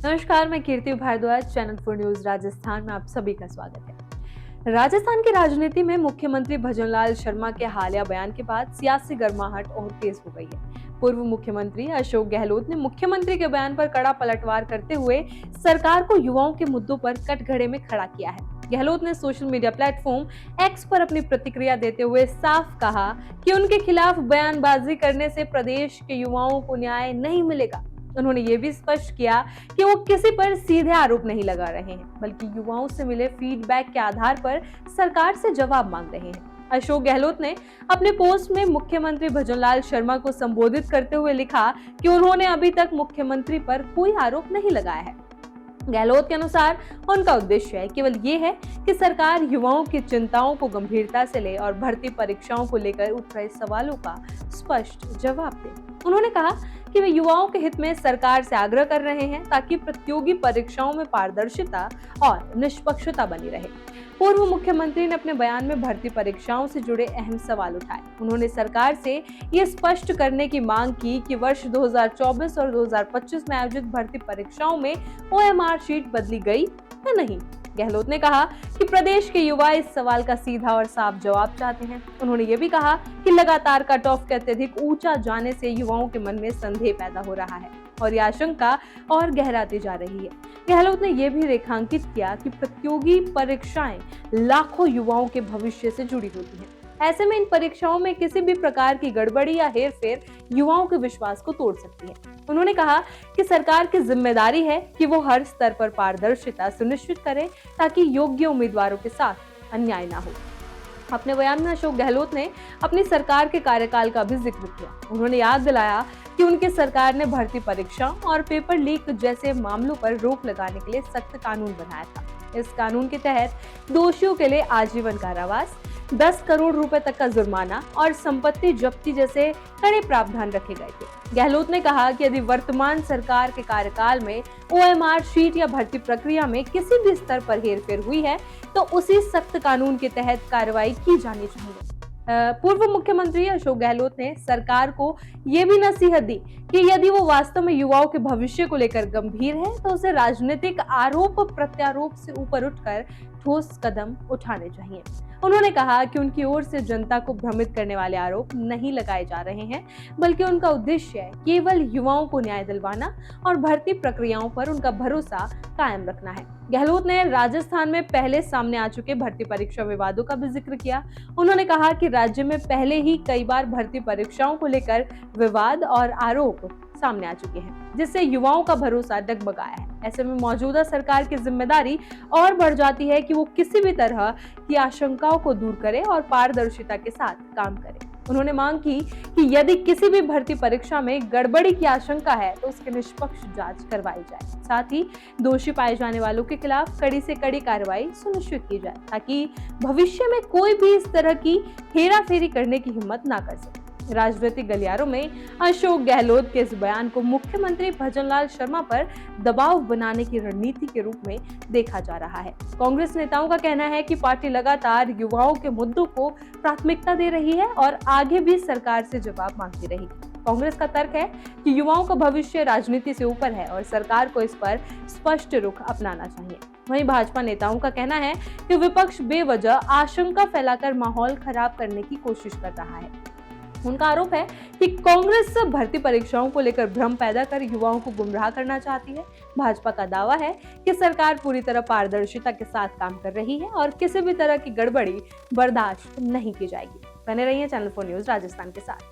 नमस्कार, मैं कीर्ति Bhardwaj, channel 4 news Rajasthan में आप सभी का स्वागत है। राजस्थान की राजनीति में मुख्यमंत्री भजनलाल शर्मा के हालिया बयान के बाद सियासी गर्माहट और तेज हो गई है। पूर्व मुख्यमंत्री अशोक गहलोत ने मुख्यमंत्री के बयान पर कड़ा पलटवार करते हुए सरकार को युवाओं के मुद्दों पर कटघरे में खड़ा किया है। गहलोत ने सोशल मीडिया प्लेटफॉर्म एक्स पर अपनी प्रतिक्रिया देते हुए साफ कहा कि उनके खिलाफ बयानबाजी करने से प्रदेश के युवाओं को न्याय नहीं मिलेगा। उन्होंने ये भी स्पष्ट किया कि वो किसी पर सीधे आरोप नहीं लगा रहे हैं, बल्कि युवाओं से मिले फीडबैक के आधार पर सरकार से जवाब मांग रहे हैं। अशोक गहलोत ने अपने पोस्ट में मुख्यमंत्री भजनलाल शर्मा को संबोधित करते हुए लिखा कि उन्होंने अभी तक मुख्यमंत्री पर कोई आरोप नहीं लगाया है। गहलोत के अनुसार उनका उद्देश्य है केवल ये है कि सरकार युवाओं की चिंताओं को गंभीरता से ले और भर्ती परीक्षाओं को लेकर उठ रहे सवालों का स्पष्ट जवाब दे। उन्होंने कहा कि वे युवाओं के हित में सरकार से आग्रह कर रहे हैं ताकि प्रतियोगी परीक्षाओं में पारदर्शिता और निष्पक्षता बनी रहे। पूर्व मुख्यमंत्री ने अपने बयान में भर्ती परीक्षाओं से जुड़े अहम सवाल उठाए। उन्होंने सरकार से ये स्पष्ट करने की मांग की कि वर्ष 2024 और 2025 में आयोजित भर्ती परीक्षाओं में OMR शीट बदली गई या नहीं। गहलोत ने कहा कि प्रदेश के युवा इस सवाल का सीधा और साफ जवाब चाहते हैं। उन्होंने ये भी कहा कि लगातार कट ऑफ के अत्यधिक ऊंचा जाने से युवाओं के मन में संदेह पैदा हो रहा है और ये आशंका और गहराती जा रही है। गहलोत ने यह भी रेखांकित किया कि प्रतियोगी परीक्षाएं लाखों युवाओं के भविष्य से जुड़ी होती हैं। ऐसे में इन परीक्षाओं में किसी भी प्रकार की गड़बड़ी या हेरफेर युवाओं के विश्वास को तोड़ सकती है। उन्होंने कहा कि सरकार की जिम्मेदारी है कि वो हर स्तर पर पारदर्शिता सुनिश्चित करे ताकि योग्य उम्मीदवारों के साथ अन्याय ना हो। अपने बयान में अशोक गहलोत ने अपनी सरकार के कार्यकाल का भी जिक्र किया। उन्होंने याद दिलाया कि उनकी सरकार ने भर्ती परीक्षा और पेपर लीक जैसे मामलों पर रोक लगाने के लिए सख्त कानून बनाया था। इस कानून के तहत दोषियों के लिए आजीवन कारावास, 10 करोड़ रुपए तक का जुर्माना और संपत्ति जब्ती जैसे कड़े प्रावधान रखे गए थे। गहलोत ने कहा कि यदि वर्तमान सरकार के कार्यकाल में OMR शीट या भर्ती प्रक्रिया में किसी भी स्तर पर हेरफेर हुई है तो उसी सख्त कानून के तहत कार्रवाई की जानी चाहिए। पूर्व मुख्यमंत्री अशोक गहलोत ने सरकार को ये भी नसीहत दी कि यदि वो वास्तव में युवाओं के भविष्य को लेकर गंभीर है तो उसे राजनीतिक आरोप प्रत्यारोप से ऊपर उठकर ठोस कदम उठाने चाहिए। उन्होंने कहा कि उनकी ओर से जनता को भ्रमित करने वाले आरोप नहीं लगाए जा रहे हैं, बल्कि उनका उद्देश्य है केवल युवाओं को न्याय दिलवाना और भर्ती प्रक्रियाओं पर उनका भरोसा कायम रखना है। गहलोत ने राजस्थान में पहले सामने आ चुके भर्ती परीक्षा विवादों का भी जिक्र किया। उन्होंने कहा कि राज्य में पहले ही कई बार भर्ती परीक्षाओं को लेकर विवाद और आरोप सामने आ चुके हैं, जिससे युवाओं का भरोसा डगमगाया है। ऐसे में मौजूदा सरकार की जिम्मेदारी और बढ़ जाती है कि वो किसी भी तरह की आशंकाओं को दूर करे और पारदर्शिता के साथ काम करे। उन्होंने मांग की कि यदि किसी भी भर्ती परीक्षा में गड़बड़ी की आशंका है तो उसकी निष्पक्ष जांच करवाई जाए। साथ ही दोषी पाए जाने वालों के खिलाफ कड़ी से कड़ी कार्रवाई सुनिश्चित की जाए ताकि भविष्य में कोई भी इस तरह की हेराफेरी करने की हिम्मत ना कर सके। राजनीतिक गलियारों में अशोक गहलोत के इस बयान को मुख्यमंत्री भजनलाल शर्मा पर दबाव बनाने की रणनीति के रूप में देखा जा रहा है। कांग्रेस नेताओं का कहना है कि पार्टी लगातार युवाओं के मुद्दों को प्राथमिकता दे रही है और आगे भी सरकार से जवाब मांगती रहेगी। कांग्रेस का तर्क है कि युवाओं का भविष्य राजनीति से ऊपर है और सरकार को इस पर स्पष्ट रुख अपनाना चाहिए। वहीं भाजपा नेताओं का कहना है कि विपक्ष बेवजह आशंका फैलाकर माहौल खराब करने की कोशिश कर रहा है। उनका आरोप है कि कांग्रेस भर्ती परीक्षाओं को लेकर भ्रम पैदा कर युवाओं को गुमराह करना चाहती है। भाजपा का दावा है कि सरकार पूरी तरह पारदर्शिता के साथ काम कर रही है और किसी भी तरह की गड़बड़ी बर्दाश्त नहीं की जाएगी। बने रहिए चैनल 4 न्यूज राजस्थान के साथ।